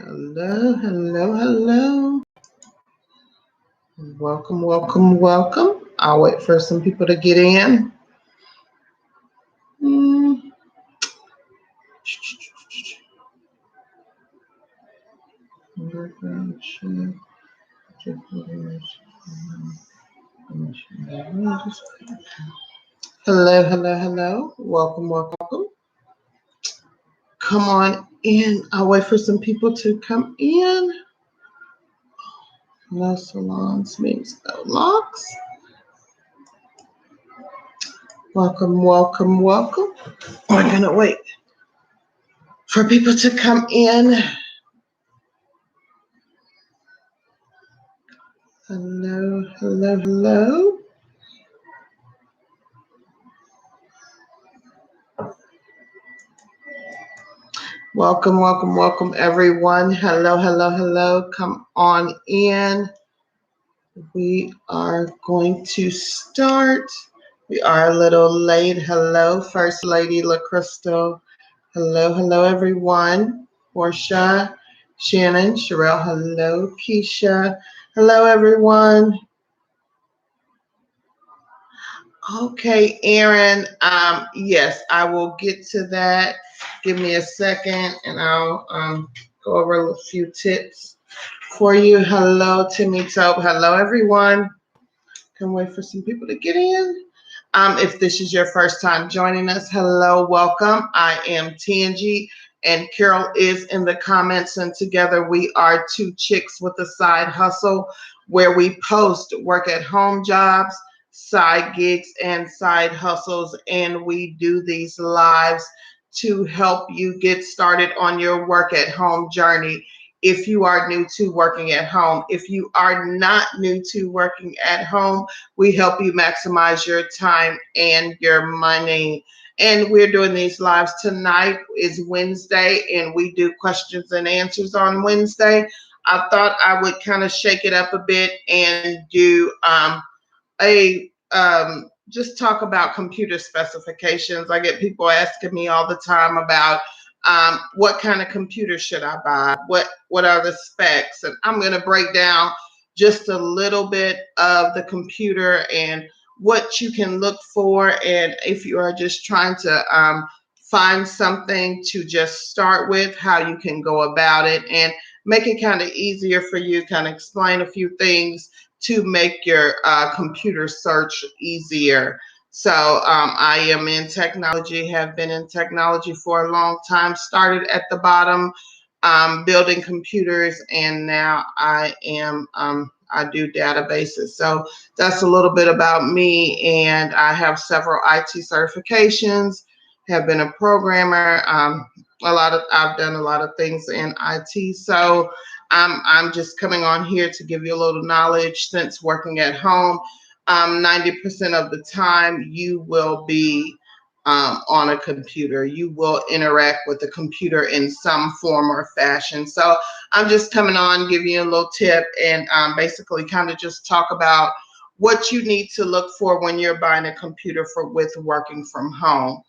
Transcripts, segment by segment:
Hello, hello, hello. Welcome, welcome, welcome. I'll wait for some people to get in. Mm. Hello, hello, hello. Welcome, welcome. Come on in. I'll wait for some people to come in. No salons means no locks. Welcome, welcome, welcome. We're going to wait for people to come in. Hello, hello, hello. Welcome, welcome, welcome, everyone. Hello, hello, hello. Come on in. We are going to start. We are a little late. Hello, First Lady LaCrystal. Hello, hello, everyone. Portia, Shannon, Sherelle. Hello, Keisha. Hello, everyone. Okay, Aaron. Yes, I will get to that. Give me a second, and I'll go over a few tips for you. Hello, Timmy Tope. Hello, everyone. Can wait for some people to get in. If this is your first time joining us, hello, welcome. I am Tangi, and Carol is in the comments, and together we are two chicks with a side hustle where we post work at home jobs, side gigs, and side hustles, and we do these lives to help you get started on your work at home journey. If you are new to working at home, if you are not new to working at home, we help you maximize your time and your money. And we're doing these lives tonight is Wednesday, and we do questions and answers on Wednesday. I thought I would kind of shake it up a bit and do a just talk about computer specifications. I get people asking me all the time about what kind of computer should I buy? What are the specs? And I'm going to break down just a little bit of the computer and what you can look for, and if you are just trying to find something to just start with, how you can go about it and make it kind of easier for you, kind of explain a few things to make your computer search easier. So I am in technology, have been in technology for a long time, started at the bottom building computers, and now I am I do databases. So that's a little bit about me, and I have several IT certifications, have been a programmer. I've done a lot of things in IT. So I'm just coming on here to give you a little knowledge since working at home. 90% of the time you will be on a computer. You will interact with the computer in some form or fashion. So I'm just coming on, giving you a little tip, and basically kind of just talk about what you need to look for when you're buying a computer for with working from home.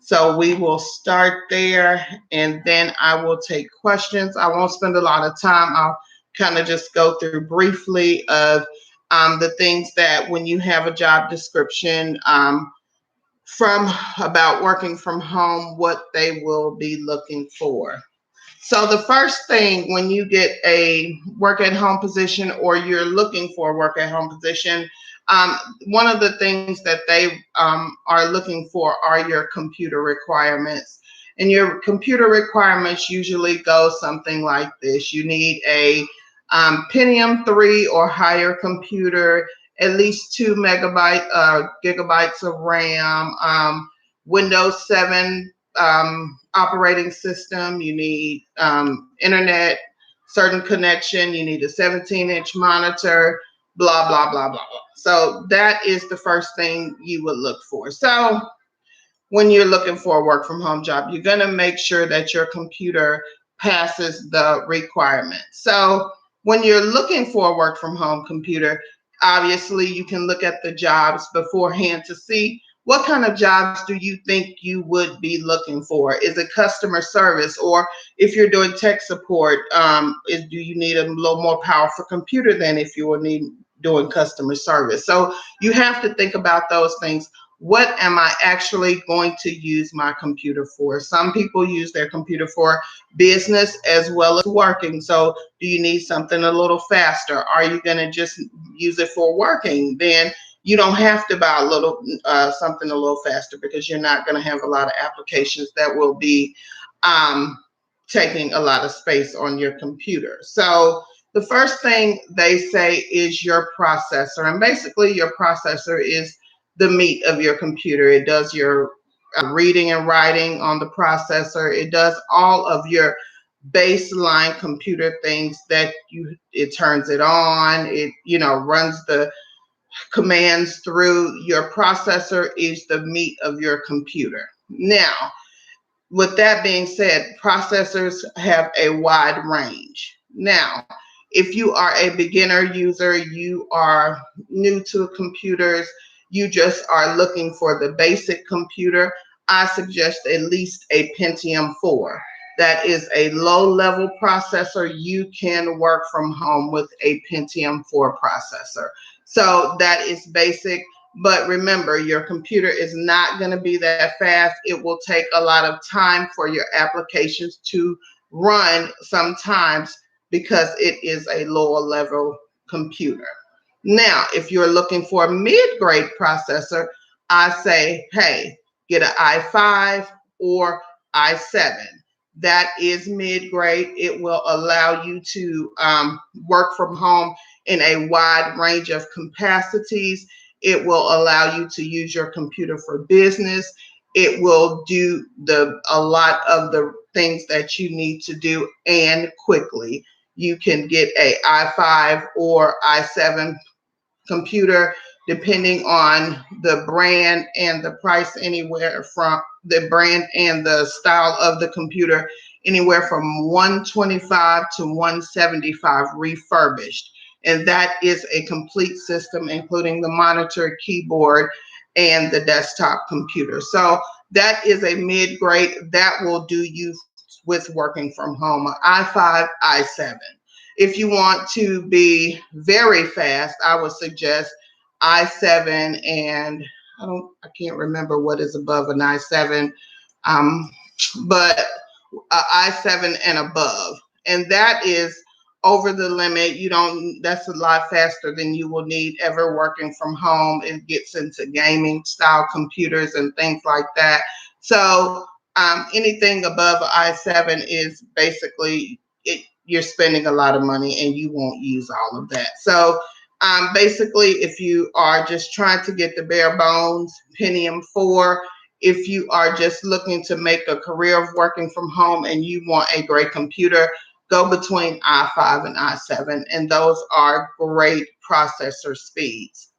So we will start there, and then I will take questions. I won't spend a lot of time. I'll kind of just go through briefly of the things that when you have a job description from about working from home, what they will be looking for. So the first thing when you get a work at home position or you're looking for a work at home position, one of the things that they are looking for are your computer requirements. And your computer requirements usually go something like this. You need a Pentium 3 or higher computer, at least 2 gigabytes of RAM, Windows 7 operating system, you need internet, certain connection, you need a 17-inch monitor, blah, blah, blah, blah, blah. So that is the first thing you would look for. So when you're looking for a work from home job, you're going to make sure that your computer passes the requirements. So when you're looking for a work from home computer, obviously you can look at the jobs beforehand to see what kind of jobs do you think you would be looking for? Is it customer service, or if you're doing tech support, do you need a little more powerful computer than if you were doing customer service? So you have to think about those things. What am I actually going to use my computer for? Some people use their computer for business as well as working. So do you need something a little faster? Are you going to just use it for working? Then you don't have to buy a little something a little faster, because you're not going to have a lot of applications that will be um, taking a lot of space on your computer. So the first thing they say is your processor, and basically your processor is the meat of your computer. It does your reading and writing on the processor. It does all of your baseline computer things that it turns it on. It, runs the commands through. Your processor is the meat of your computer. Now, with that being said, processors have a wide range. Now, if you are a beginner user, you are new to computers, you just are looking for the basic computer, I suggest at least a Pentium 4. That is a low-level processor. You can work from home with a Pentium 4 processor. So that is basic. But remember, your computer is not going to be that fast. It will take a lot of time for your applications to run sometimes, because it is a lower level computer. Now, if you're looking for a mid-grade processor, I say, hey, get an i5 or i7. That is mid-grade. It will allow you to work from home in a wide range of capacities. It will allow you to use your computer for business. It will do a lot of the things that you need to do, and quickly. You can get a i5 or i7 computer, depending on the brand and the price, anywhere from the brand and the style of the computer, anywhere from 125 to 175 refurbished. And that is a complete system, including the monitor, keyboard, and the desktop computer. So that is a mid-grade that will do you with working from home, i5, i7. If you want to be very fast, I would suggest i7, and I can't remember what is above an i7, but i7 and above, and that is over the limit. That's a lot faster than you will need ever working from home. It gets into gaming style computers and things like that. So anything above i7 is basically you're spending a lot of money and you won't use all of that. So basically, if you are just trying to get the bare bones, Pentium 4. If you are just looking to make a career of working from home and you want a great computer, go between i5 and i7, and those are great processor speeds.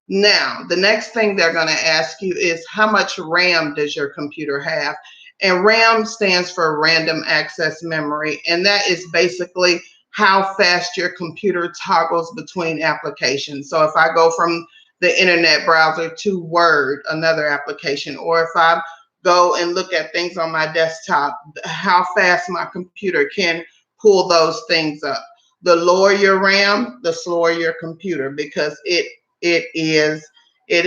Now, the next thing they're going to ask you is, how much RAM does your computer have? And RAM stands for random access memory, and that is basically how fast your computer toggles between applications. So if I go from the internet browser to Word, another application, or if I go and look at things on my desktop, how fast my computer can pull those things up. The lower your RAM, the slower your computer, because it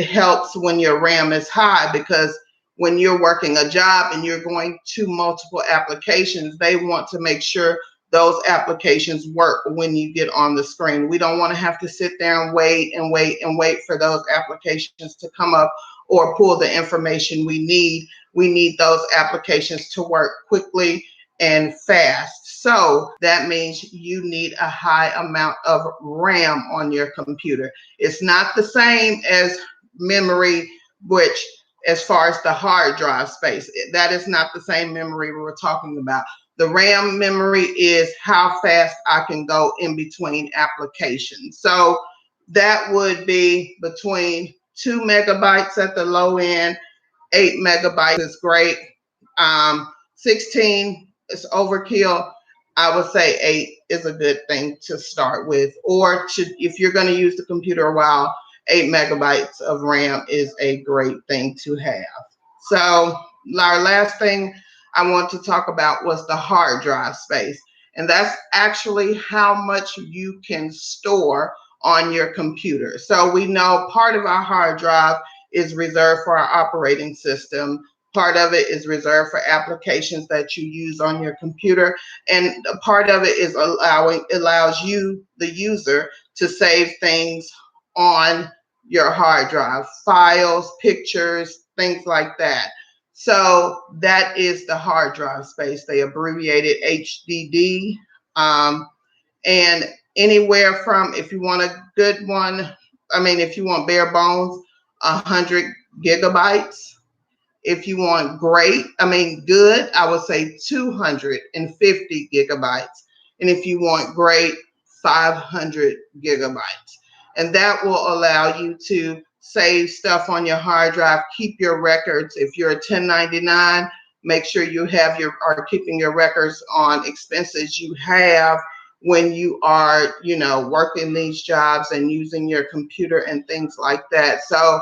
helps when your RAM is high, because when you're working a job and you're going to multiple applications, they want to make sure those applications work when you get on the screen. We don't want to have to sit there and wait and wait and wait for those applications to come up or pull the information we need. We need those applications to work quickly and fast. So that means you need a high amount of RAM on your computer. It's not the same as memory, which, as far as the hard drive space, that is not the same memory we were talking about. The RAM memory is how fast I can go in between applications. So that would be between 2 megabytes at the low end. 8 megabytes is great. 16 is overkill. I would say 8 is a good thing to start with. Or if you're going to use the computer a while, 8 megabytes of RAM is a great thing to have. So our last thing I want to talk about was the hard drive space. And that's actually how much you can store on your computer. So we know part of our hard drive is reserved for our operating system. Part of it is reserved for applications that you use on your computer. And a part of it is allows you, the user, to save things on your hard drive, files, pictures, things like that. So that is the hard drive space. They abbreviate it HDD. And anywhere from, if you want a good one, if you want bare bones, 100 gigabytes. If you want good, I would say 250 gigabytes. And if you want great, 500 gigabytes. And that will allow you to save stuff on your hard drive, keep your records. If you're a 1099, make sure you are keeping your records on expenses you have when you are, working these jobs and using your computer and things like that. So,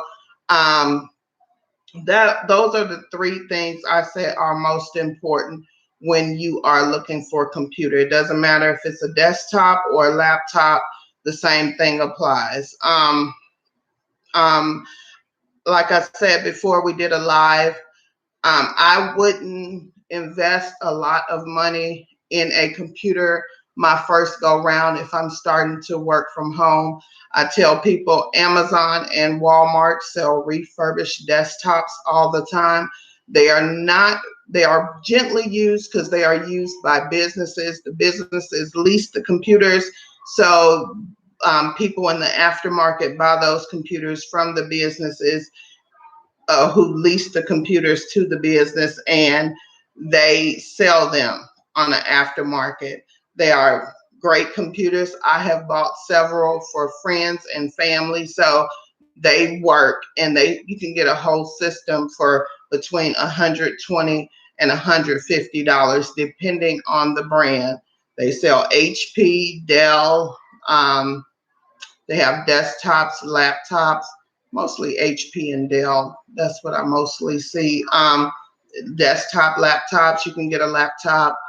those are the three things I say are most important when you are looking for a computer. It doesn't matter if it's a desktop or a laptop, the same thing applies. Like I said before, we did a live. I wouldn't invest a lot of money in a computer my first go round if I'm starting to work from home. I tell people Amazon and Walmart sell refurbished desktops all the time. They are gently used because they are used by businesses. The businesses lease the computers. So people in the aftermarket buy those computers from the businesses who lease the computers to the business, and they sell them on the aftermarket. They are great computers. I have bought several for friends and family, so they work, and you can get a whole system for between $120 and $150 depending on the brand. They sell HP, Dell. They have desktops, laptops, mostly HP and Dell. That's what I mostly see. Desktop laptops, you can get a laptop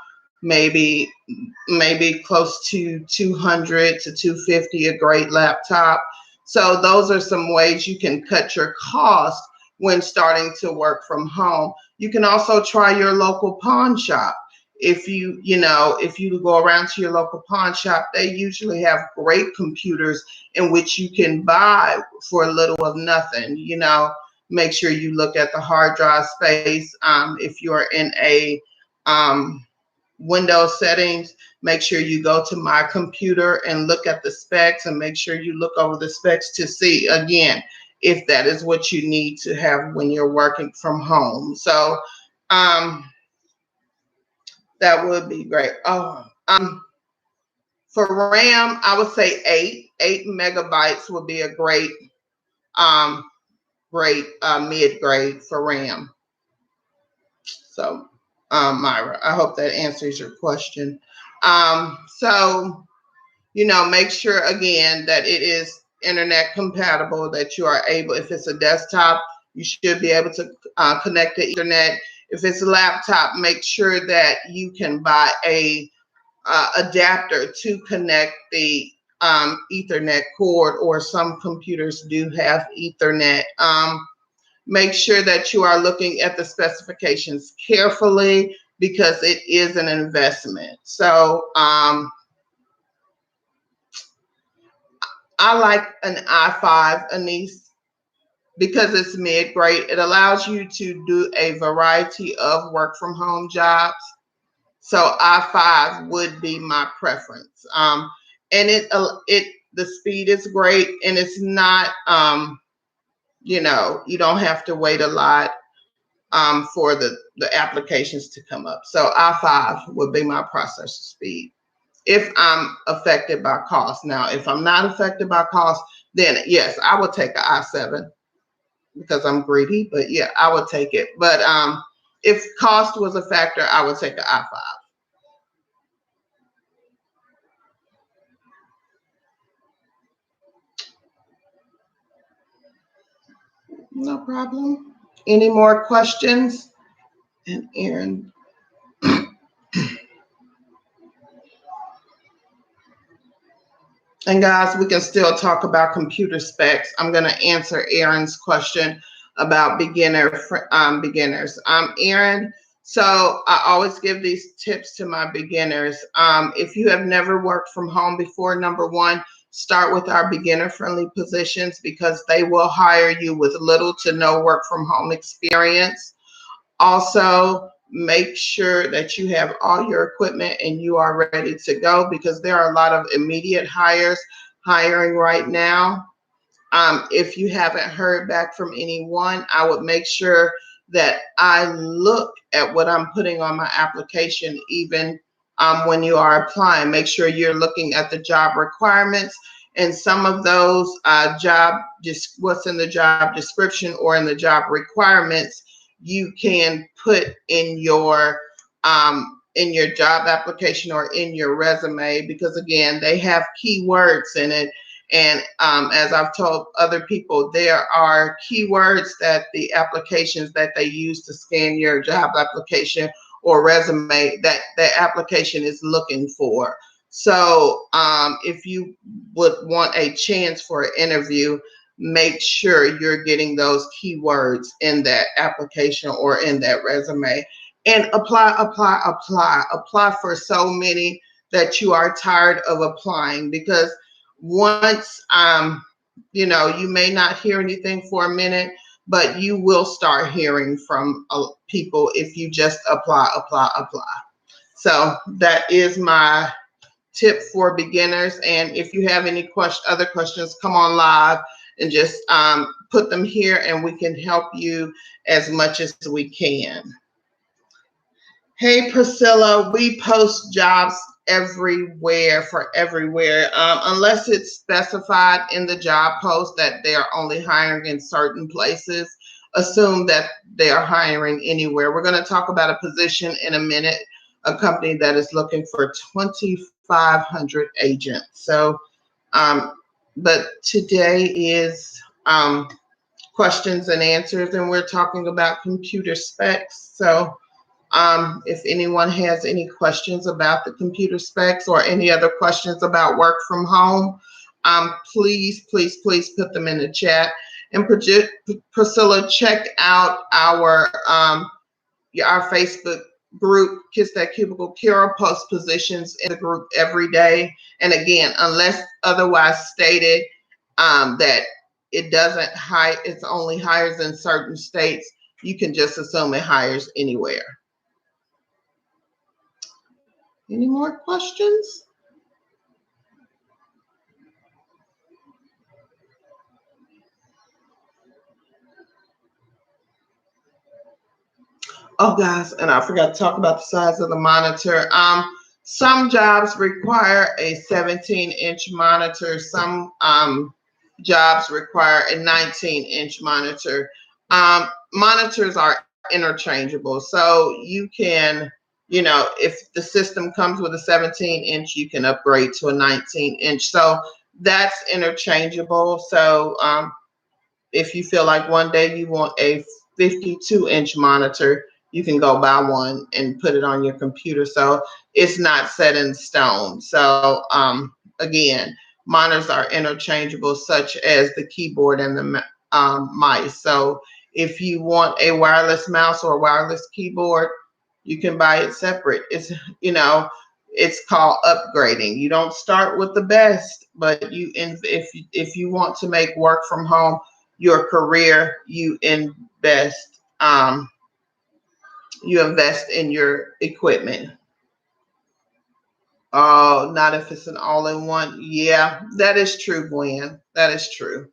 maybe close to 200 to 250, a great laptop. So those are some ways you can cut your cost when starting to work from home. You can also try your local pawn shop. If you go around to your local pawn shop, they usually have great computers in which you can buy for a little of nothing. Make sure you look at the hard drive space. If you're in a Windows settings, make sure you go to My Computer and look at the specs, and make sure you look over the specs to see, again, if that is what you need to have when you're working from home. So that would be great. For RAM, I would say 8 megabytes would be a great mid-grade for RAM. So, Myra, I hope that answers your question. So, make sure again that it is internet compatible, that you are able, if it's a desktop, you should be able to connect to Ethernet. If it's a laptop, make sure that you can buy a adapter to connect the Ethernet cord, or some computers do have Ethernet. Make sure that you are looking at the specifications carefully, because it is an investment. So I like an i5, Anise, because it's mid-grade. It allows you to do a variety of work from home jobs. So i5 would be my preference. And the speed is great, and it's not, you don't have to wait a lot for the applications to come up. So i5 would be my processor speed if I'm affected by cost. Now, if I'm not affected by cost, then yes, I would take an i7 because I'm greedy. But yeah, I would take it. But if cost was a factor, I would take an i5. No problem. Any more questions? And Aaron. And guys, we can still talk about computer specs. I'm going to answer Aaron's question about beginners. Aaron, so I always give these tips to my beginners. If you have never worked from home before, number one, start with our beginner-friendly positions because they will hire you with little to no work from home experience. Also, make sure that you have all your equipment and you are ready to go because there are a lot of immediate hires hiring right now. If you haven't heard back from anyone, I would make sure that I look at what I'm putting on my application, even when you are applying. Make sure you're looking at the job requirements and some of those what's in the job description or in the job requirements you can put in your job application or in your resume because again they have keywords in it. And as I've told other people, there are keywords that the applications that they use to scan your job application or resume that the application is looking for. So if you would want a chance for an interview, make sure you're getting those keywords in that application or in that resume. And apply for so many that you are tired of applying because once you may not hear anything for a minute, but you will start hearing from people if you just apply. So that is my tip for beginners. And if you have any other questions, come on live and just put them here and we can help you as much as we can. Hey, Priscilla, we post jobs everywhere for everywhere. Unless it's specified in the job post that they are only hiring in certain places, assume that they are hiring anywhere. We're going to talk about a position in a minute, a company that is looking for 2,500 agents. So, but today is questions and answers, and we're talking about computer specs. So, if anyone has any questions about the computer specs or any other questions about work from home, please put them in the chat. And Priscilla, check out our Facebook group, Kiss That Cubicle. Kira posts positions in the group every day. And again, unless otherwise stated that it doesn't hire, it's only hires in certain states, you can just assume it hires anywhere. Any more questions? Oh, guys, and I forgot to talk about the size of the monitor. Some jobs require a 17-inch monitor. Some jobs require a 19-inch monitor. Monitors are interchangeable, so you can, if the system comes with a 17-inch, you can upgrade to a 19-inch. So that's interchangeable. So if you feel like one day you want a 52-inch monitor, you can go buy one and put it on your computer. So it's not set in stone. So again, monitors are interchangeable, such as the keyboard and the mice. So if you want a wireless mouse or a wireless keyboard, you can buy it separate. It's it's called upgrading. You don't start with the best, but if you want to make work from home your career, you invest in your equipment. Oh, not if it's an all-in-one. Yeah, that is true, Gwen. That is true.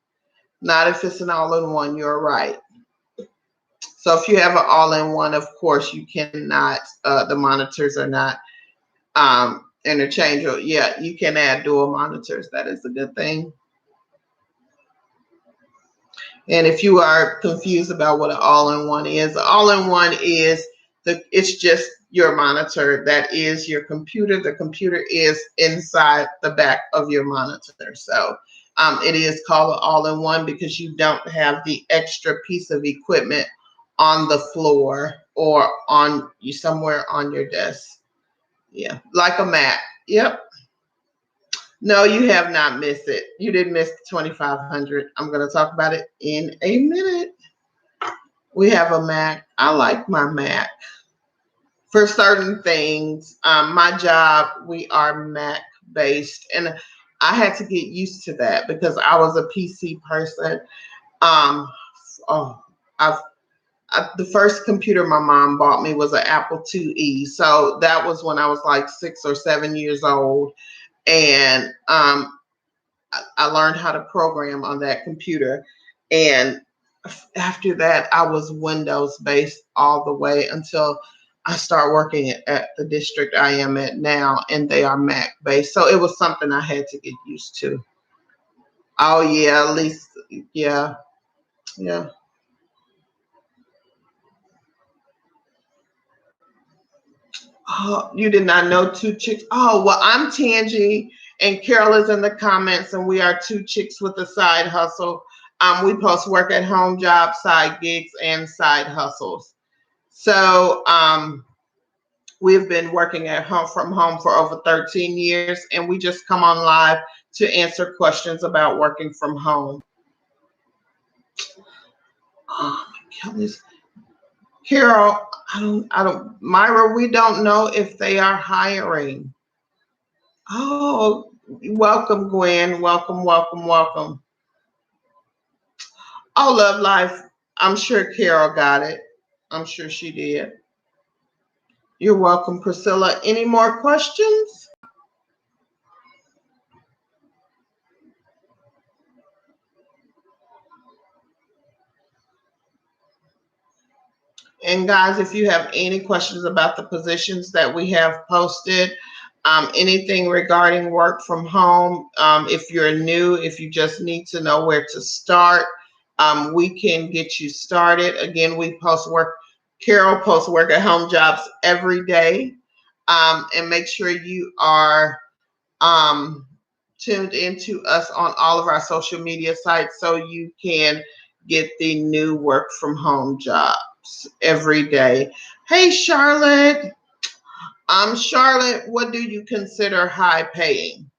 Not if it's an all-in-one. You're right. So if you have an all-in-one, of course, you cannot, the monitors are not interchangeable. Yeah, you can add dual monitors. That is a good thing. And if you are confused about what an all-in-one is, all-in-one is it's just your monitor. That is your computer. The computer is inside the back of your monitor. So It is called an all-in-one because you don't have the extra piece of equipment on the floor or on you somewhere on your desk. Yeah, like a Mac. Yep. No, you have not missed it. You didn't miss the 2500. I'm going to talk about it in a minute. We have a Mac. I like my Mac for certain things. My job, we are Mac based, and I had to get used to that because I was a PC person. Um, oh, the first computer my mom bought me was an Apple IIe. So that was when I was like 6 or 7 years old. And I learned how to program on that computer. And after that, I was Windows based all the way until I start working at the district I am at now, and they are Mac based. So it was something I had to get used to. Oh yeah, at least yeah, yeah. Oh, you did not know Two Chicks. Oh, well, I'm Tangi, and Carol is in the comments, and we are Two Chicks with a Side Hustle. We post work at home jobs, side gigs, and side hustles. So we've been working at home from home for over 13 years, and we just come on live to answer questions about working from home. Oh my goodness. Carol, Myra, we don't know if they are hiring. Oh, welcome, Gwen. Welcome, welcome, welcome. Oh, Love Life. I'm sure Carol got it. I'm sure she did. You're welcome, Priscilla. Any more questions? And guys, if you have any questions about the positions that we have posted, anything regarding work from home, if you're new, if you just need to know where to start, we can get you started. Again, we post work. Carol posts work at home jobs every day. And make sure you are tuned into us on all of our social media sites so you can get the new work from home jobs every day. Hey, Charlotte. Charlotte, what do you consider high paying?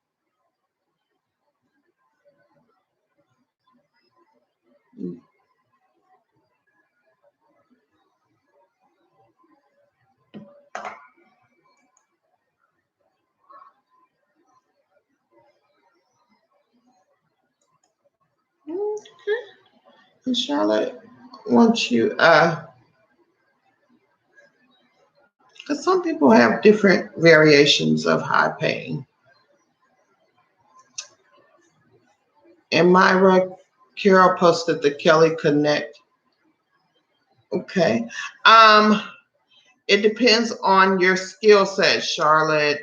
Okay. And Charlotte, wants you because some people have different variations of high paying. And Myra, Carol posted the Kelly Connect. Okay. It depends on your skill set, Charlotte.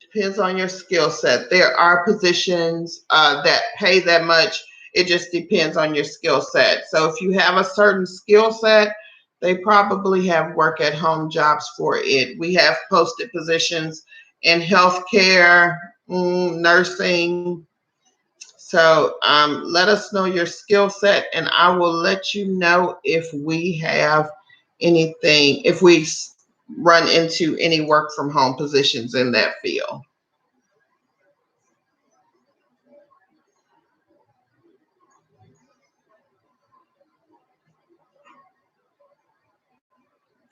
Depends on your skill set. There are positions that pay that much. It just depends on your skill set. So if you have a certain skill set, they probably have work at home jobs for it. We have posted positions in healthcare, nursing. So let us know your skill set, and I will let you know if we have anything, if we run into any work from home positions in that field.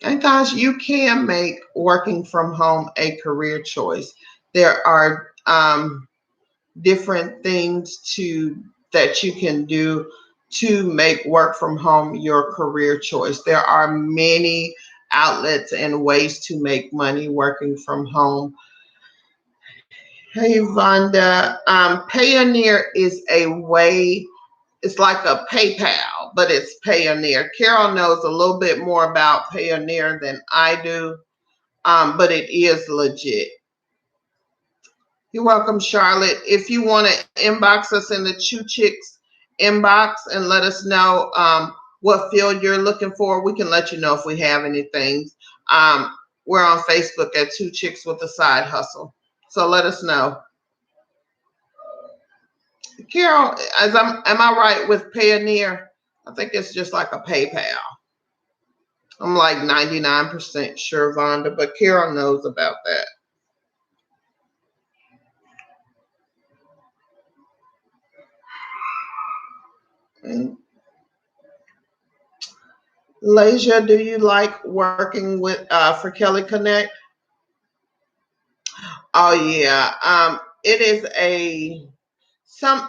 And guys, you can make working from home a career choice. There are different things that you can do to make work from home your career choice. There are many outlets and ways to make money working from home. Hey, Vonda, Payoneer is a way, it's like a PayPal, but it's Payoneer. Carol knows a little bit more about Payoneer than I do, but it is legit. You're welcome, Charlotte. If you want to inbox us in the Two Chicks inbox and let us know what field you're looking for, we can let you know if we have anything. We're on Facebook at Two Chicks with a Side Hustle. So let us know. Carol, am I right with Payoneer? I think it's just like a PayPal. I'm like 99% sure, Vonda, but Carol knows about that. Okay. Lasia, do you like working with for Kelly Connect? Oh yeah. It is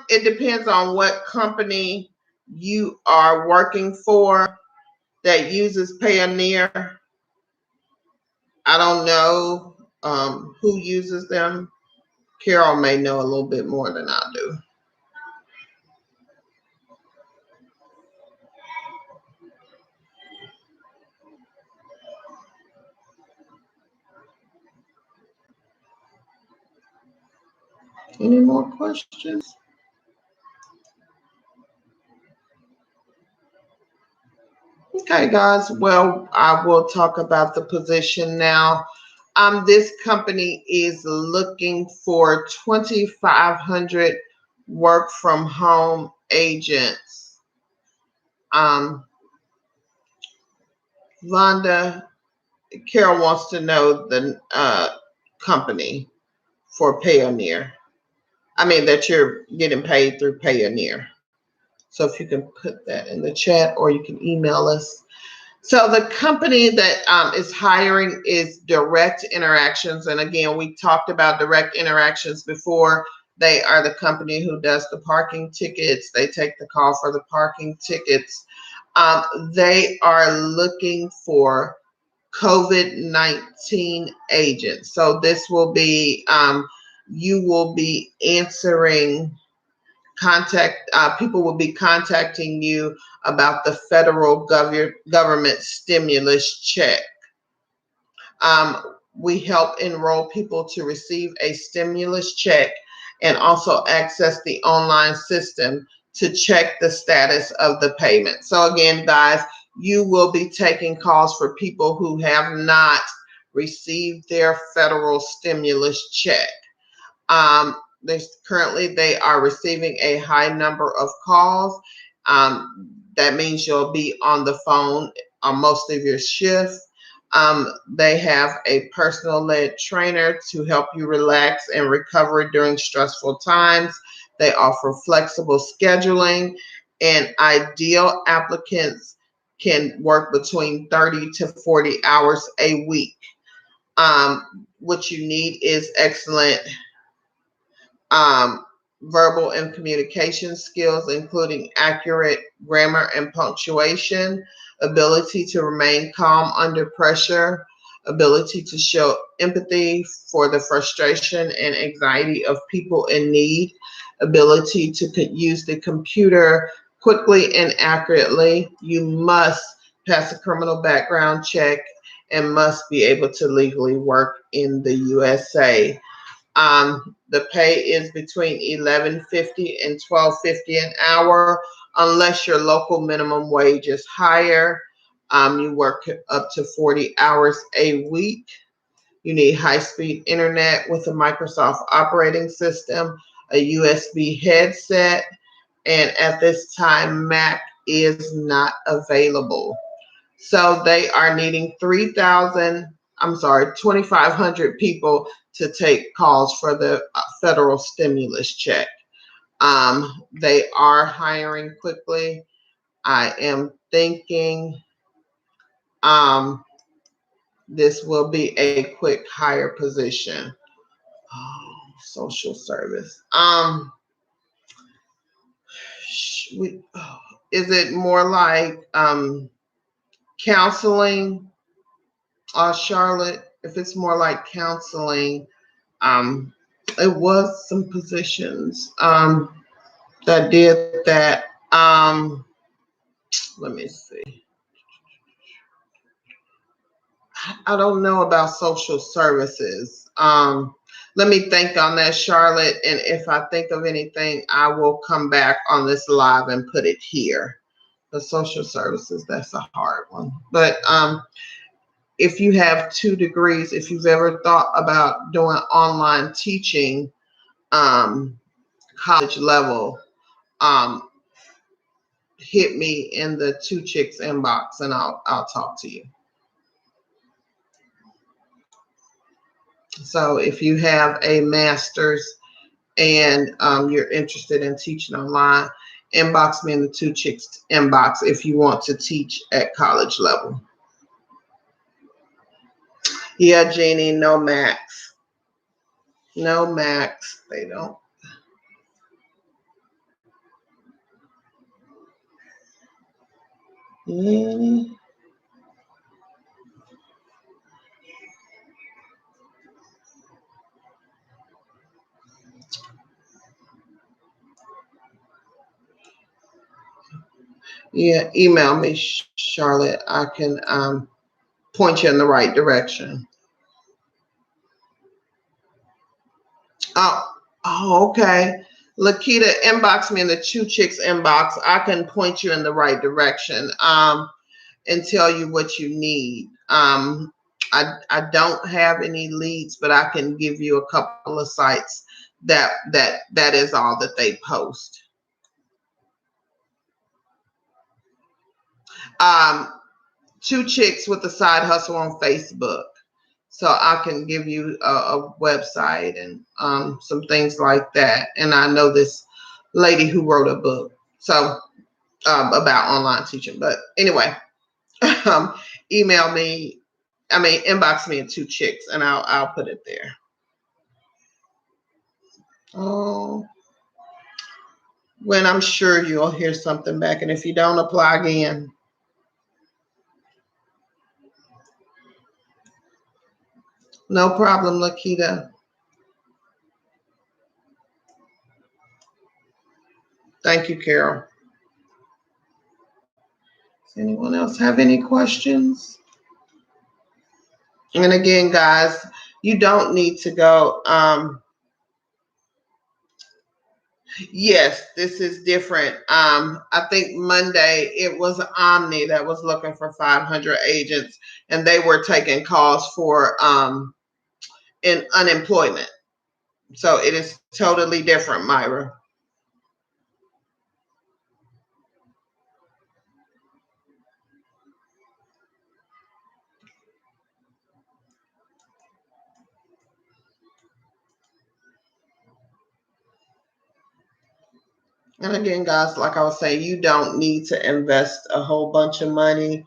it depends on what company you are working for that uses Payoneer. I don't know who uses them. Carol may know a little bit more than I do. Any more questions? Okay, guys. Well, I will talk about the position now. This company is looking for 2,500 work from home agents. Vonda, Carol wants to know the company for Payoneer. I mean, that you're getting paid through Payoneer. So if you can put that in the chat or you can email us. So the company that is hiring is Direct Interactions. And again, we talked about Direct Interactions before. They are the company who does the parking tickets. They take the call for the parking tickets. They are looking for COVID-19 agents. So this will be, you will be answering people will be contacting you about the federal government stimulus check. We help enroll people to receive a stimulus check and also access the online system to check the status of the payment. So again, guys, you will be taking calls for people who have not received their federal stimulus check. They are receiving a high number of calls. That means you'll be on the phone on most of your shifts. They have a personal-led trainer to help you relax and recover during stressful times. They offer flexible scheduling, and ideal applicants can work between 30 to 40 hours a week. What you need is excellent verbal and communication skills, including accurate grammar and punctuation, ability to remain calm under pressure, ability to show empathy for the frustration and anxiety of people in need, ability to use the computer quickly and accurately. You must pass a criminal background check and must be able to legally work in the USA. The pay is between $11.50 and $12.50 an hour, unless your local minimum wage is higher. You work up to 40 hours a week. You need high-speed internet with a Microsoft operating system, a USB headset, and at this time, Mac is not available. So they are needing 2,500 people to take calls for the federal stimulus check. They are hiring quickly. I am thinking this will be a quick hire position. Oh, social service. Is it more like counseling, Charlotte? If it's more like counseling, it was some positions that did that. Let me see. I don't know about social services. Let me think on that, Charlotte. And if I think of anything, I will come back on this live and put it here. The social services, that's a hard one. But if you have 2 degrees, if you've ever thought about doing online teaching, college level, hit me in the Two Chicks inbox and I'll talk to you. So if you have a master's and you're interested in teaching online, inbox me in the Two Chicks inbox if you want to teach at college level. Yeah, Jeannie, no max. No max. They don't. Yeah, email me, Charlotte. I can point you in the right direction. Oh, okay. Lakita, inbox me in the Two Chicks inbox. I can point you in the right direction and tell you what you need. I don't have any leads, but I can give you a couple of sites that is all that they post. Two Chicks with a Side Hustle on Facebook. So I can give you a website and some things like that. And I know this lady who wrote a book about online teaching. But anyway, email me. Inbox me in Two Chicks, and I'll put it there. Oh, when I'm sure you'll hear something back, and if you don't, apply again. No problem, Lakita. Thank you, Carol. Does anyone else have any questions? And again, guys, you don't need to go. Yes, this is different. I think Monday it was Omni that was looking for 500 agents, and they were taking calls for in unemployment. So it is totally different, Myra. And again, guys, like I was saying, you don't need to invest a whole bunch of money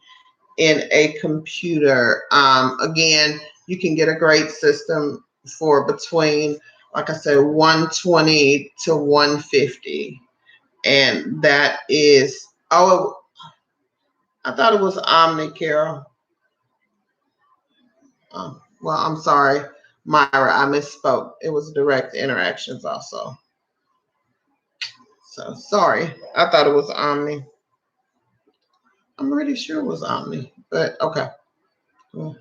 in a computer. Again, you can get a great system for between, like I said, 120 to 150. And that is, oh, I thought it was Omni, Carol. Well, I'm sorry, Myra, I misspoke. It was Direct Interactions also. So sorry, I thought it was Omni. I'm pretty sure it was Omni, but okay. Cool.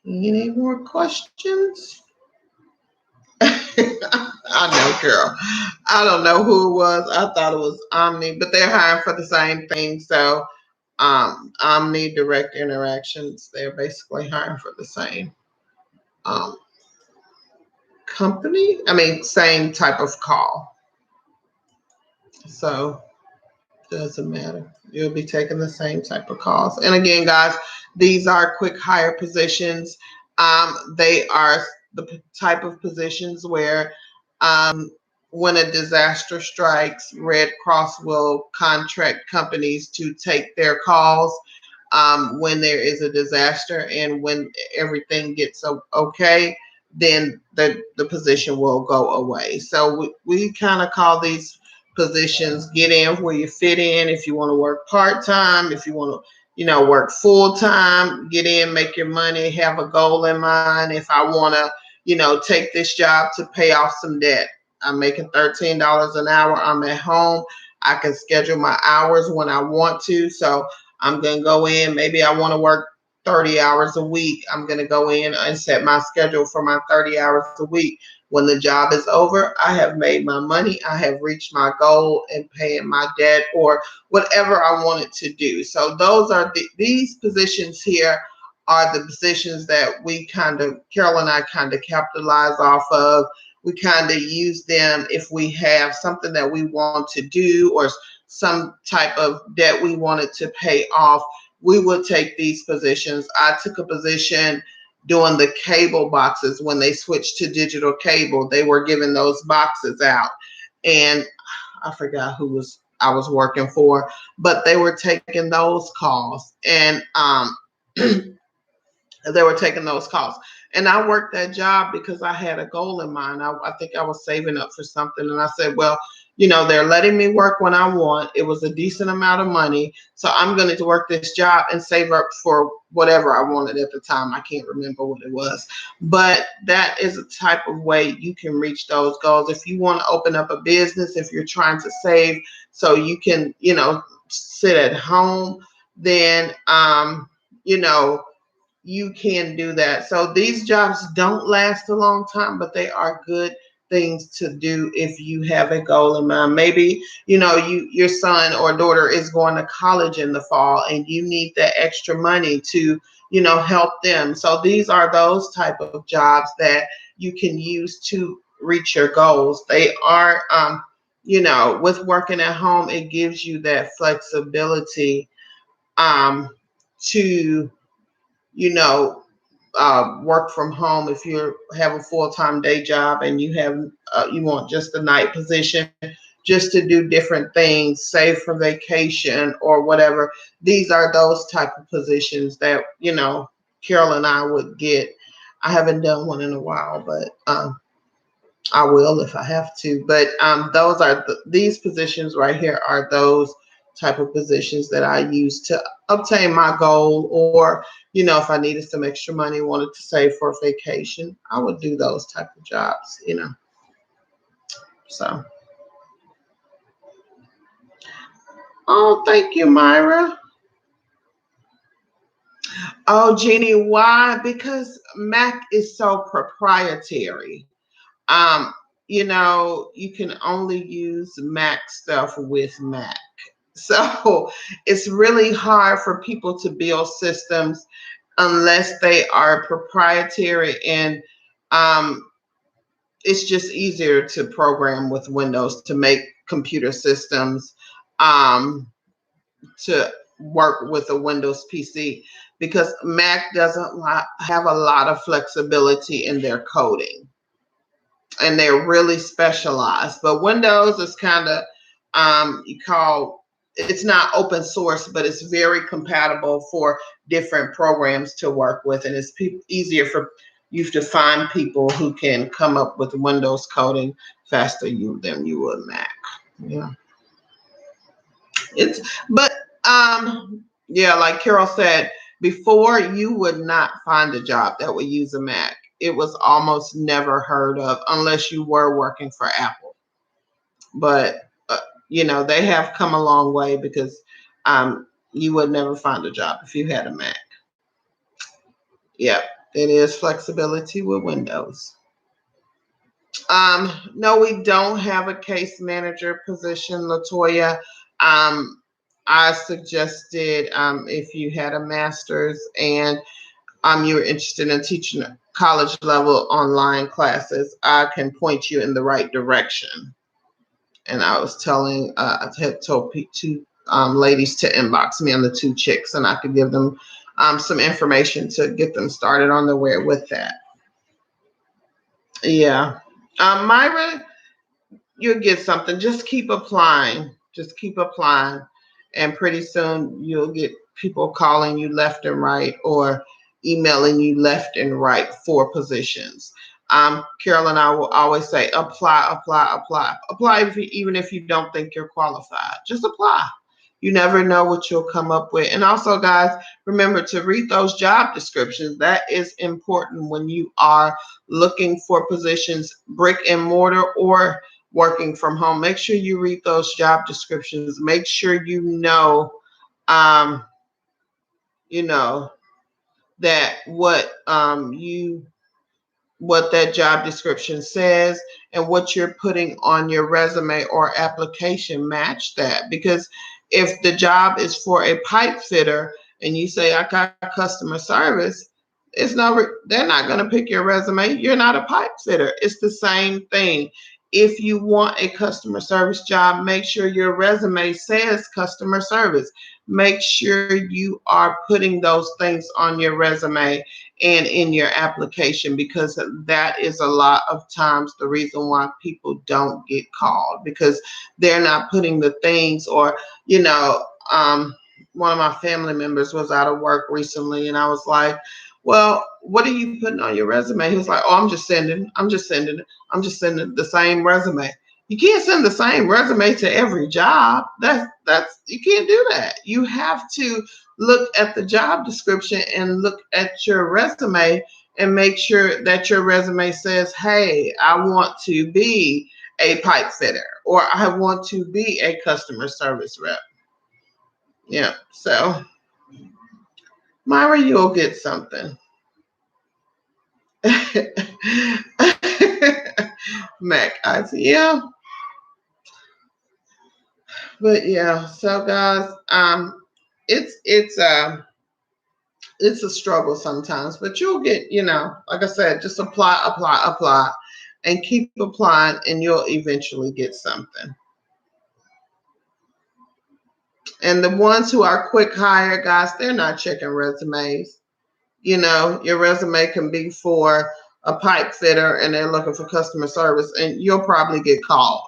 Any more questions? I know, girl. I don't know who it was. I thought it was Omni, but they're hiring for the same thing. So, Omni Direct Interactions, they're basically hiring for the same company. Same type of call. So, doesn't matter. You'll be taking the same type of calls. And again, guys, these are quick hire positions. They are the type of positions where when a disaster strikes, Red Cross will contract companies to take their calls when there is a disaster, and when everything gets okay, then the position will go away. So we kind of call these positions get in where you fit in. If you want to work part-time, if you want to work full-time, get in, make your money, have a goal in mind. If I want to take this job to pay off some debt, I'm making $13 an hour, I'm at home, I can schedule my hours when I want to. So I'm going to go in, maybe I want to work 30 hours a week. I'm going to go in and set my schedule for my 30 hours a week. When the job is over, I have made my money. I have reached my goal in paying my debt or whatever I wanted to do. So those are these positions here are the positions that Carol and I kind of capitalize off of. We kind of use them if we have something that we want to do or some type of debt we wanted to pay off. We would take these positions. I took a position doing the cable boxes when they switched to digital cable. They were giving those boxes out, and I forgot who I was working for, but they were taking those calls, and they were taking those calls. And I worked that job because I had a goal in mind. I think I was saving up for something. And I said, well, they're letting me work when I want. It was a decent amount of money. So I'm going to work this job and save up for whatever I wanted at the time. I can't remember what it was. But that is a type of way you can reach those goals. If you want to open up a business, if you're trying to save so you can, sit at home, then, you can do that. So these jobs don't last a long time, but they are good things to do if you have a goal in mind. Maybe, your son or daughter is going to college in the fall and you need that extra money to, help them. So these are those type of jobs that you can use to reach your goals. They are, with working at home, it gives you that flexibility to work from home. If you have a full-time day job and you want just a night position just to do different things, save for vacation or whatever, these are those type of positions that Carol and I would get. I haven't done one in a while, but I will if I have to. But those are these positions right here are those type of positions that I use to obtain my goal, or if I needed some extra money, wanted to save for a vacation, I would do those type of jobs, So, oh, thank you, Myra. Oh, Jeannie, why? Because Mac is so proprietary. Um, you can only use Mac stuff with Mac. So it's really hard for people to build systems unless they are proprietary, and it's just easier to program with Windows to make computer systems to work with a Windows PC, because Mac doesn't have a lot of flexibility in their coding, and they're really specialized. But Windows is kind of it's not open source, but it's very compatible for different programs to work with, and it's easier for you to find people who can come up with Windows coding faster than you would Mac. Yeah, but yeah, like Carol said before, you would not find a job that would use a Mac. It was almost never heard of unless you were working for Apple. But they have come a long way, because you would never find a job if you had a Mac. Yep, it is flexibility with Windows. No, we don't have a case manager position, Latoya. I suggested if you had a master's and you were interested in teaching college level online classes, I can point you in the right direction. And I was I had told two ladies to inbox me on the two chicks, and I could give them some information to get them started on their way with that. Yeah. Myra, you'll get something. Just keep applying. Just keep applying. And pretty soon you'll get people calling you left and right, or emailing you left and right for positions. Carol and I will always say, apply, apply, apply. Apply even if you don't think you're qualified. Just apply. You never know what you'll come up with. And also, guys, remember to read those job descriptions. That is important when you are looking for positions, brick and mortar or working from home. Make sure you read those job descriptions. Make sure that what that job description says and what you're putting on your resume or application match that. Because if the job is for a pipe fitter and you say, I got customer service, they're not going to pick your resume. You're not a pipe fitter. It's the same thing. If you want a customer service job, make sure your resume says customer service. Make sure you are putting those things on your resume and in your application, because that is a lot of times the reason why people don't get called, because they're not putting the things, or, one of my family members was out of work recently, and I was like, well, what are you putting on your resume? He was like, oh, I'm just sending the same resume. You can't send the same resume to every job. That's you can't do that. You have to look at the job description and look at your resume and make sure that your resume says, hey, I want to be a pipe fitter, or I want to be a customer service rep. Yeah. So Myra, you'll get something. Mac, yeah. But yeah, so guys, it's a struggle sometimes, but you'll get, like I said, just apply, and keep applying, and you'll eventually get something. And the ones who are quick hire, guys, they're not checking resumes. Your resume can be for a pipe fitter and they're looking for customer service, and you'll probably get called.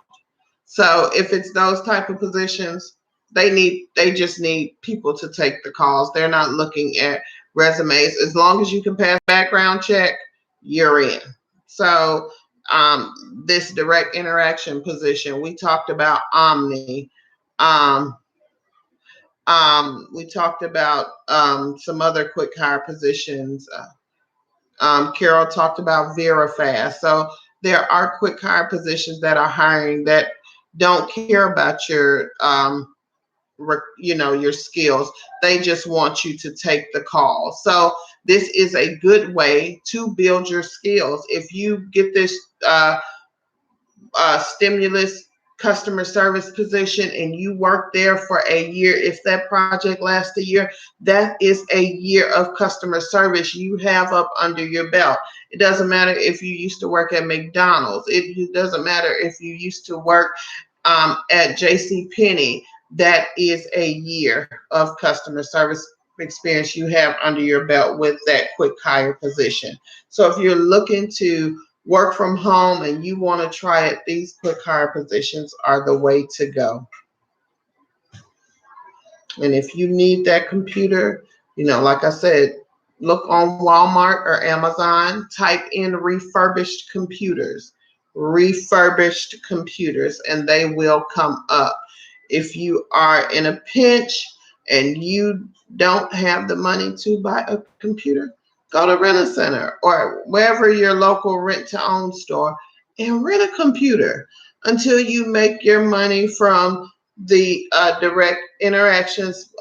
So if it's those type of positions, they just need people to take the calls. They're not looking at resumes. As long as you can pass background check, you're in. So this direct interaction position, we talked about Omni. We talked about some other quick hire positions. Carol talked about VeriFast. So there are quick hire positions that are hiring that don't care about your your skills. They just want you to take the call. So this is a good way to build your skills. If you get this stimulus customer service position and you work there for a year, if that project lasts a year, that is a year of customer service you have up under your belt. It doesn't matter if you used to work at McDonald's. It doesn't matter if you used to work at JCPenney. That is a year of customer service experience you have under your belt with that quick hire position. So if you're looking to work from home and you want to try it, these quick hire positions are the way to go. And if you need that computer, like I said, look on Walmart or Amazon, type in refurbished computers, and they will come up. If you are in a pinch and you don't have the money to buy a computer, go to Rent-A-Center or wherever your local rent-to-own store and rent a computer until you make your money from the direct interactions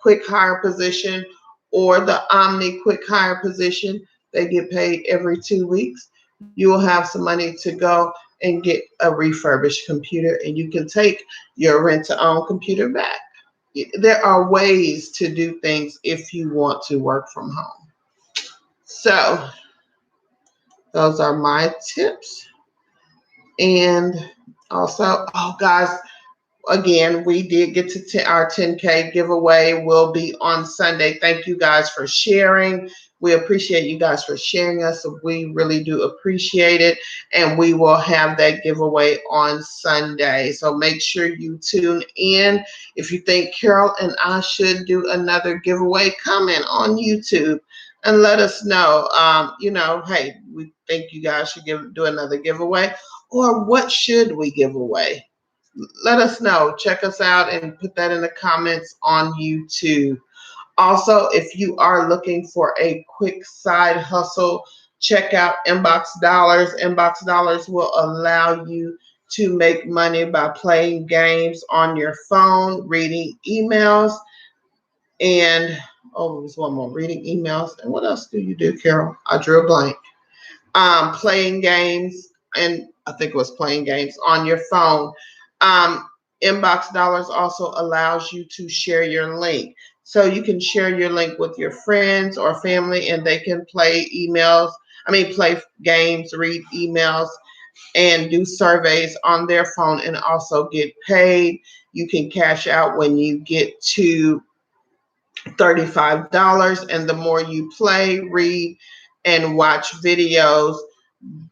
quick hire position or the Omni quick hire position. They get paid every 2 weeks. You will have some money to go and get a refurbished computer, and you can take your rent-to-own computer back. There are ways to do things if you want to work from home. So those are my tips. And also, guys, again, we did get to our 10K giveaway. Will be on Sunday. Thank you guys for sharing. We appreciate you guys for sharing us. We really do appreciate it. And we will have that giveaway on Sunday. So make sure you tune in. If you think Carol and I should do another giveaway, comment on YouTube and let us know. Hey, we think you guys should do another giveaway. Or what should we give away? Let us know. Check us out and put that in the comments on YouTube. Also, if you are looking for a quick side hustle, check out Inbox Dollars. Inbox Dollars will allow you to make money by playing games on your phone, reading emails, and there's one more, reading emails. And what else do you do, Carol? I drew a blank. Playing games, and I think it was playing games on your phone. Inbox Dollars also allows you to share your link. So you can share your link with your friends or family, and they can play games, read emails, and do surveys on their phone and also get paid. You can cash out when you get to $35. And the more you play, read, and watch videos,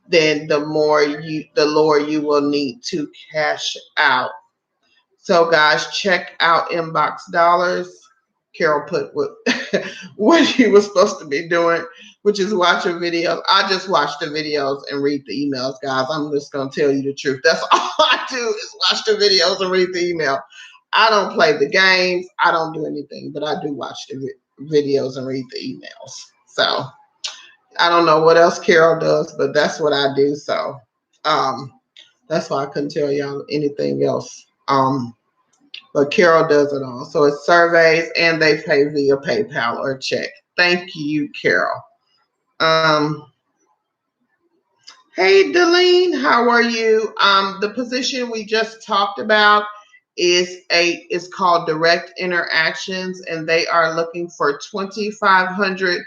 then the lower you will need to cash out. So guys, check out Inbox Dollars. Carol put what he was supposed to be doing, which is watching videos. I just watch the videos and read the emails, guys. I'm just gonna tell you the truth. That's all I do is watch the videos and read the email. I don't play the games. I don't do anything, but I do watch the videos and read the emails. So I don't know what else Carol does, but that's what I do. So um, that's why I couldn't tell y'all anything else. But Carol does it all. So it's surveys and they pay via PayPal or check. Thank you, Carol. Hey, Delene, how are you? The position we just talked about is called Direct Interactions, and they are looking for 2,500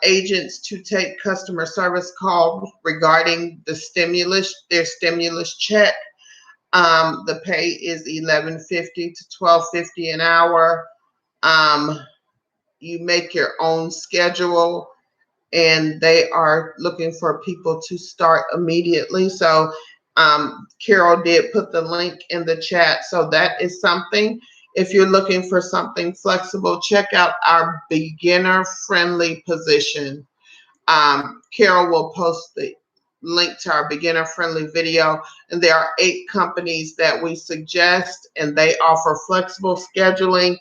agents to take customer service calls regarding their stimulus check. The pay is $11.50 to $12.50 an hour. You make your own schedule, and they are looking for people to start immediately. So Carol did put the link in the chat. So that is something. If you're looking for something flexible, check out our beginner-friendly position. Carol will post the link to our beginner-friendly video, and there are 8 companies that we suggest, and they offer flexible scheduling,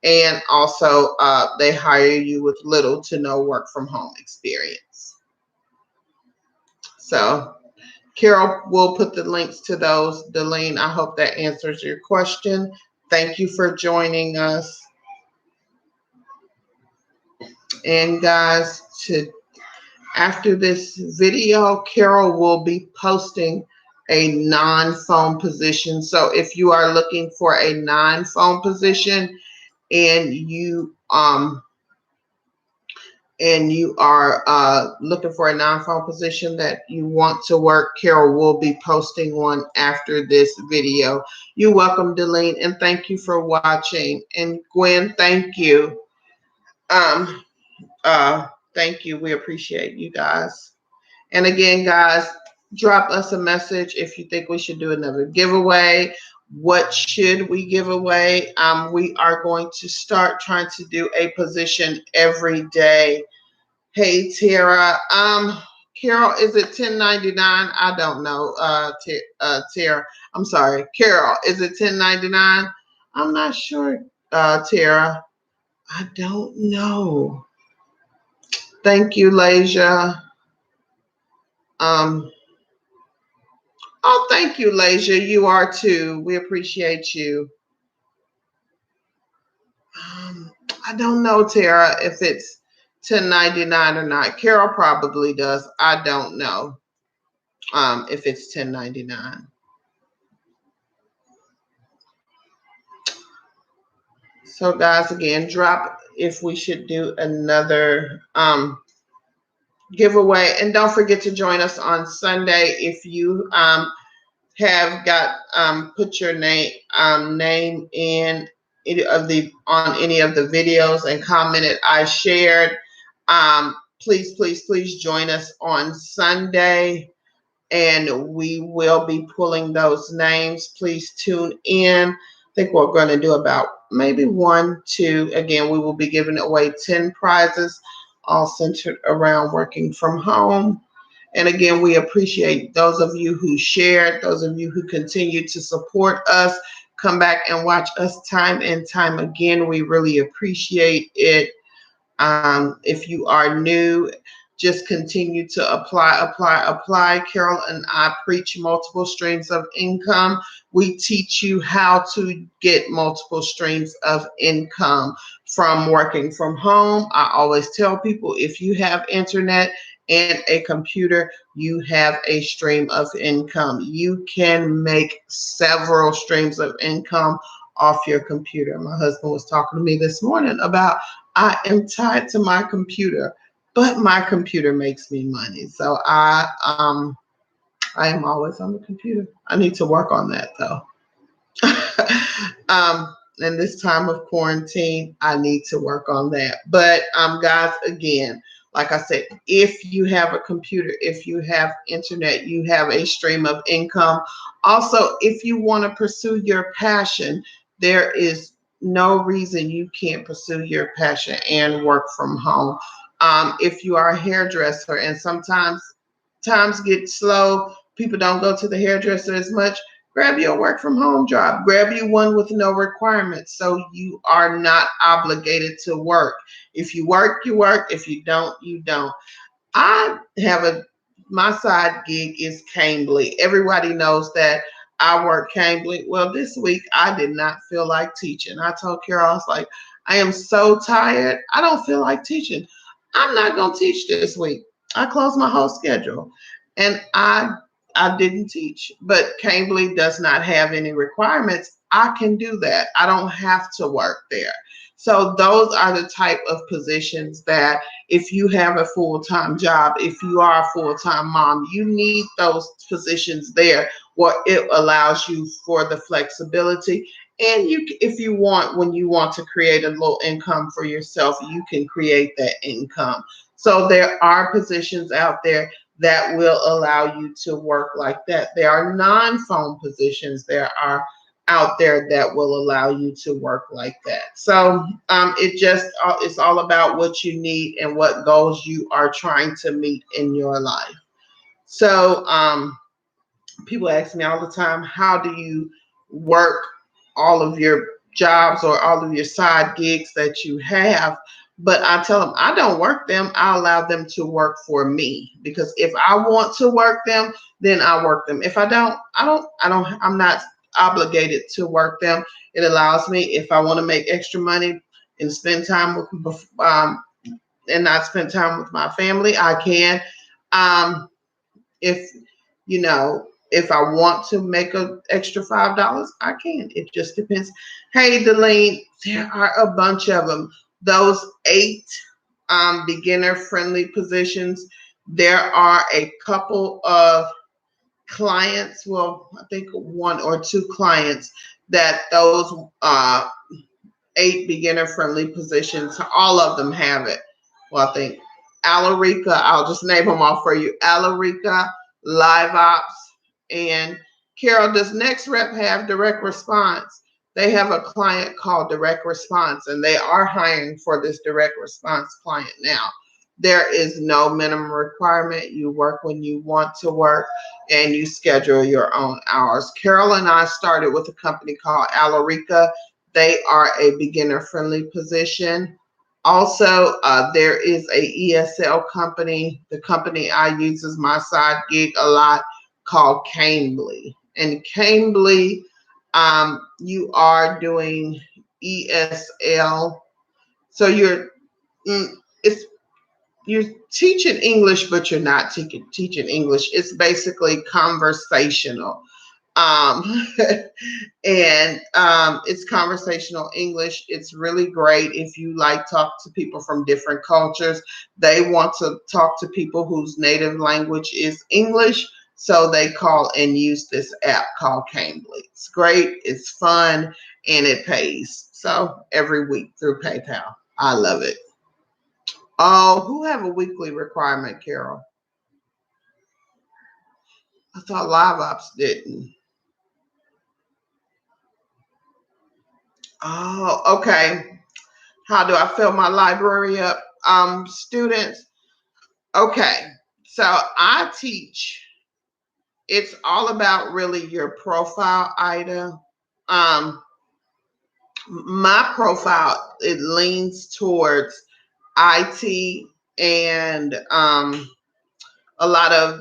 and also they hire you with little to no work from home experience. So Carol will put the links to those. Delene, I hope that answers your question. Thank you for joining us. And guys, after this video, Carol will be posting a non-phone position. So if you are looking for a non-phone position and you are looking for a non-phone position that you want to work, Carol will be posting one after this video. You're welcome, Delene, and thank you for watching. And Gwen, thank you. Thank you. We appreciate you guys. And again, guys, drop us a message if you think we should do another giveaway. What should we give away? We are going to start trying to do a position every day. Hey, Tara. Carol, is it 1099? I don't know. Tara, I'm sorry. Carol, is it 1099? I'm not sure, Tara. I don't know. Thank you, Lasia. Oh, thank you, Lasia. You are too. We appreciate you. I don't know, Tara, if it's 1099 or not. Carol probably does. I don't know if it's 1099. So, guys, again, drop if we should do another giveaway. And don't forget to join us on Sunday if you have got put your name in on any of the videos and commented I shared. Please join us on Sunday, and we will be pulling those names. Please tune in. I think we're going to do about maybe 1, 2. Again, we will be giving away 10 prizes, all centered around working from home. And again, we appreciate those of you who shared, those of you who continue to support us. Come back and watch us time and time again. We really appreciate it. If you are new, just continue to apply. Carol and I preach multiple streams of income. We teach you how to get multiple streams of income from working from home. I always tell people, if you have internet and a computer, you have a stream of income. You can make several streams of income off your computer. My husband was talking to me this morning about I am tied to my computer, but my computer makes me money. So I am always on the computer. I need to work on that though. In this time of quarantine, I need to work on that. But guys, again, like I said, if you have a computer, if you have internet, you have a stream of income. Also, if you want to pursue your passion, there is no reason you can't pursue your passion and work from home. If you are a hairdresser and sometimes times get slow, people don't go to the hairdresser as much, grab you a work from home job. Grab you one with no requirements so you are not obligated to work. If you work, you work. If you don't, you don't. I have my side gig is Cambly. Everybody knows that I work Cambly. Well, this week I did not feel like teaching. I told Carol, I was like, I am so tired. I don't feel like teaching. I'm not going to teach this week. I closed my whole schedule and I didn't teach, but Cambly does not have any requirements. I can do that. I don't have to work there. So those are the type of positions that if you have a full-time job, if you are a full-time mom, you need those positions there where it allows you for the flexibility. And you, if you want, when you want to create a little income for yourself, you can create that income. So there are positions out there that will allow you to work like that. There are non-phone positions there are out there that will allow you to work like that. So it's all about what you need and what goals you are trying to meet in your life. So people ask me all the time, how do you work all of your jobs or all of your side gigs that you have? But I tell them I don't work them. I allow them to work for me, because if I want to work them, then I work them. If I don't, I'm not obligated to work them. It allows me, if I want to make extra money and spend time with and not spend time with my family, I can. If you know, if I want to make an extra $5, I can. It just depends. Hey, Delene, there are a bunch of them. Those 8 beginner friendly positions. There are a couple of clients, well, I think 1 or 2 clients that those 8 beginner friendly positions, all of them have it. Well, I think Alarica, I'll just name them all for you. Alarica, Live Ops, and Carol, does Next Rep have direct response? They have a client called Direct Response, and they are hiring for this direct response client now. There is no minimum requirement. You work when you want to work and you schedule your own hours. Carol and I started with a company called Alarica. They are a beginner friendly position. Also, there is a ESL company. The company I use as my side gig a lot, called Cambly. And Cambly, you are doing ESL. So it's you're teaching English, but you're not teaching English. It's basically conversational. Um, and it's conversational English. It's really great if you like talk to people from different cultures. They want to talk to people whose native language is English, so they call and use this app called Cambly. It's great, it's fun, and it pays. So every week through PayPal. I love it. Oh, who have a weekly requirement, Carol? I thought Live Ops didn't. Oh, okay. How do I fill my library up? Students. Okay. So I teach. It's all about really your profile, Ida. Um, my profile, it leans towards IT and a lot of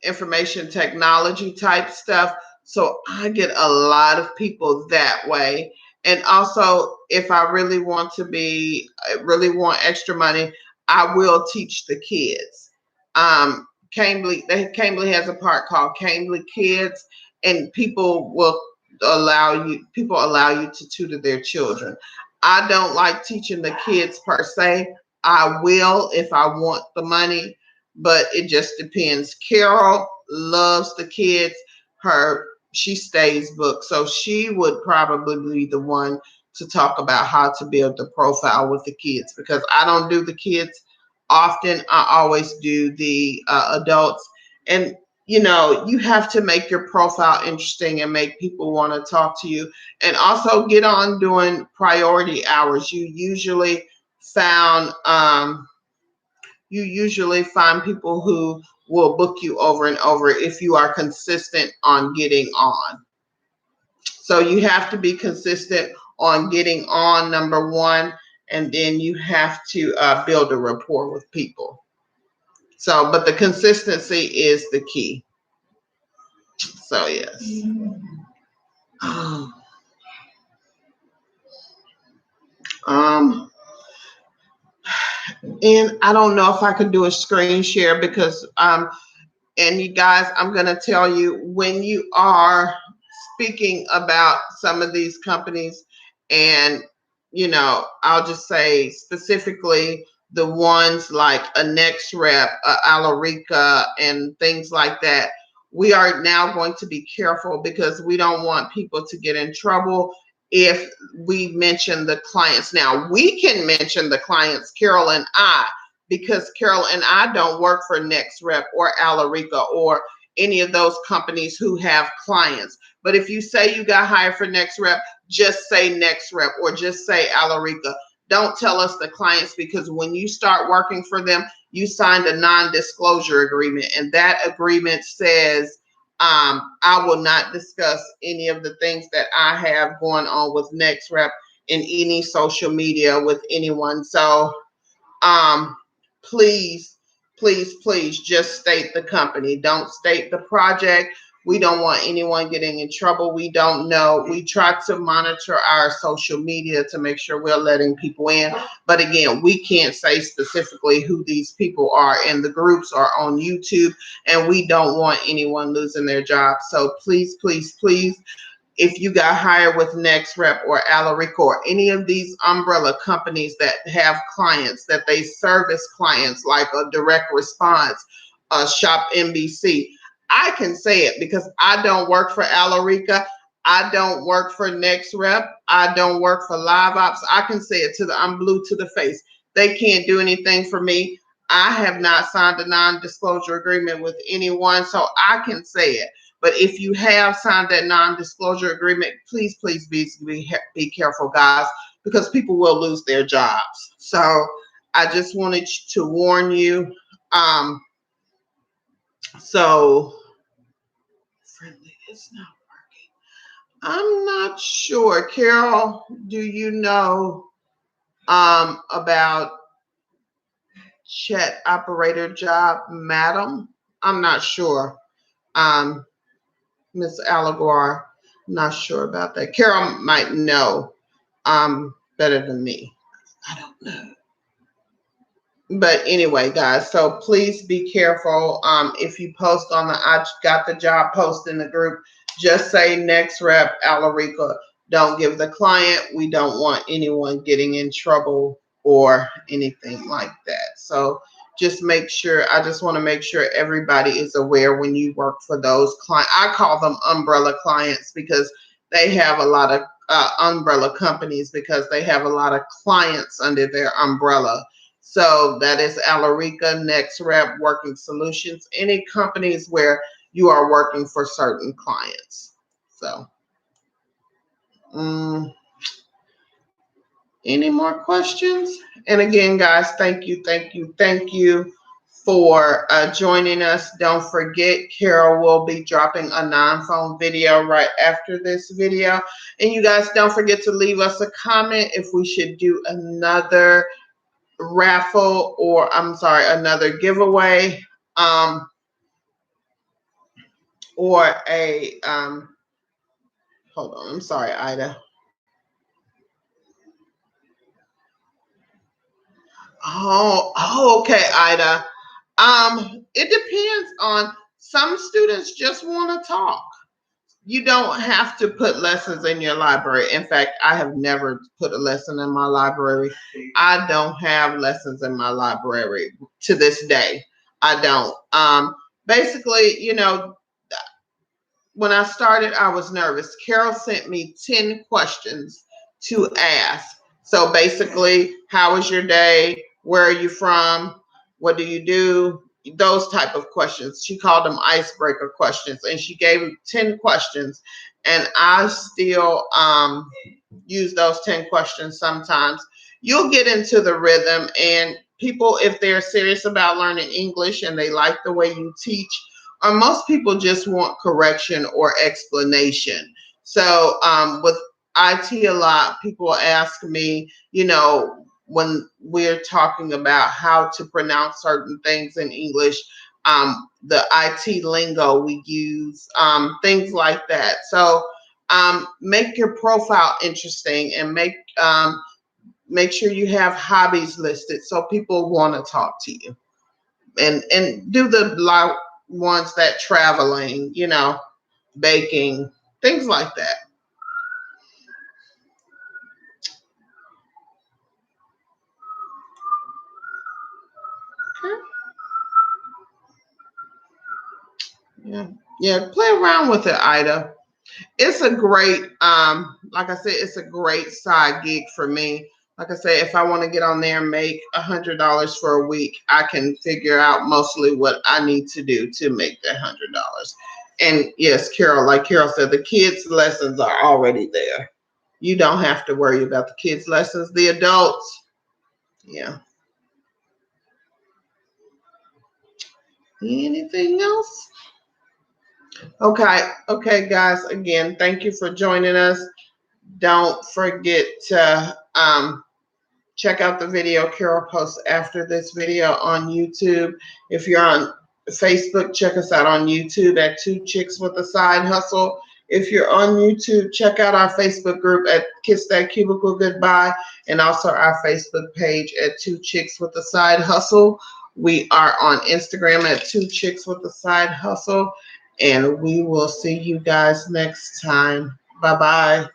information technology type stuff. So I get a lot of people that way. And also, if I really want really want extra money, I will teach the kids. Cambly has a part called Cambly Kids, and people will people allow you to tutor their children. I don't like teaching the kids per se. I will if I want the money, but it just depends. Carol loves the kids. She stays booked, so she would probably be the one to talk about how to build the profile with the kids, because I don't do the kids often. I always do the adults. And you have to make your profile interesting and make people want to talk to you, and also get on doing priority hours. You usually find people who will book you over and over if you are consistent on getting on. So you have to be consistent on getting on, number one, and then you have to build a rapport with people. So, but the consistency is the key. So yes. And I don't know if I could do a screen share because and you guys, I'm gonna tell you, when you are speaking about some of these companies, and I'll just say specifically the ones like a NextRep, Alarica, and things like that, we are now going to be careful because we don't want people to get in trouble if we mention the clients. Now, we can mention the clients, Carol and I, because Carol and I don't work for NextRep or Alarica or any of those companies who have clients. But if you say you got hired for NextRep, just say NextRep or just say Alarica. Don't tell us the clients, because when you start working for them, you signed a non-disclosure agreement, and that agreement says I will not discuss any of the things that I have going on with NextRep in any social media with anyone. So please, please, please just state the company. Don't state the project. We don't want anyone getting in trouble. We don't know. We try to monitor our social media to make sure we're letting people in. But again, we can't say specifically who these people are, and the groups are on YouTube, and we don't want anyone losing their job. So please, please, please, if you got hired with NextRep or Alarica or any of these umbrella companies that have clients, that they service clients like a Direct Response, Shop NBC, I can say it because I don't work for Alarica. I don't work for NextRep. I don't work for LiveOps. I can say it I'm blue to the face. They can't do anything for me. I have not signed a non-disclosure agreement with anyone, so I can say it. But if you have signed that non-disclosure agreement, please, please be careful, guys, because people will lose their jobs. So I just wanted to warn you. So friendly is not working. I'm not sure. Carol, do you know about chat operator job, madam? I'm not sure. Miss Alaguar, not sure about that. Carol might know better than me. I don't know. But anyway, guys, so please be careful. If you post on I got the job post in the group, just say NextRep Alarica. Don't give the client. We don't want anyone getting in trouble or anything like that. So just make sure, I just want to make sure everybody is aware when you work for those clients. I call them umbrella clients because they have a lot of umbrella companies, because they have a lot of clients under their umbrella. So that is Alarica, NextRep, Working Solutions, any companies where you are working for certain clients. So, any more questions? And again, guys, thank you for joining us. Don't forget, Carol will be dropping a non-phone video right after this video. And you guys, don't forget to leave us a comment if we should do another raffle, or another giveaway, or a hold on, I'm sorry, Ida. Okay, Ida. It depends on, some students just want to talk. you don't have to put lessons in your library. In fact, I have never put a lesson in my library. I don't have lessons in my library to this day. I don't. Basically, you know, when I started, I was nervous. Carol sent me 10 questions to ask. So basically, how was your day? Where are you from? What do you do? Those type of questions. She called them icebreaker questions, and she gave me 10 questions. And I still use those 10 questions sometimes. You'll get into the rhythm, and people, if they're serious about learning English and they like the way you teach, or most people just want correction or explanation. So with IT a lot, people ask me, you know, when we're talking about how to pronounce certain things in English, the IT lingo we use, things like that. So make your profile interesting, and make sure you have hobbies listed so people want to talk to you. And do the ones that traveling, you know, baking, things like that. Okay. Yeah. Yeah. Play around with it, Ida. It's a great, like I said, it's a great side gig for me. Like I said, if I want to get on there and make $100 for a week, I can figure out mostly what I need to do to make that $100. And yes, Carol, like Carol said, the kids' lessons are already there. You don't have to worry about the kids' lessons. The adults, yeah. Anything else? Okay, okay, guys. Again, thank you for joining us. Don't forget to check out the video Carol posts after this video on YouTube. If you're on Facebook, check us out on YouTube at Two Chicks with a Side Hustle. If you're on YouTube, check out our Facebook group at Kiss That Cubicle Goodbye, and also our Facebook page at Two Chicks with a Side Hustle. We are on Instagram at Two Chicks with a Side Hustle, and we will see you guys next time. Bye bye.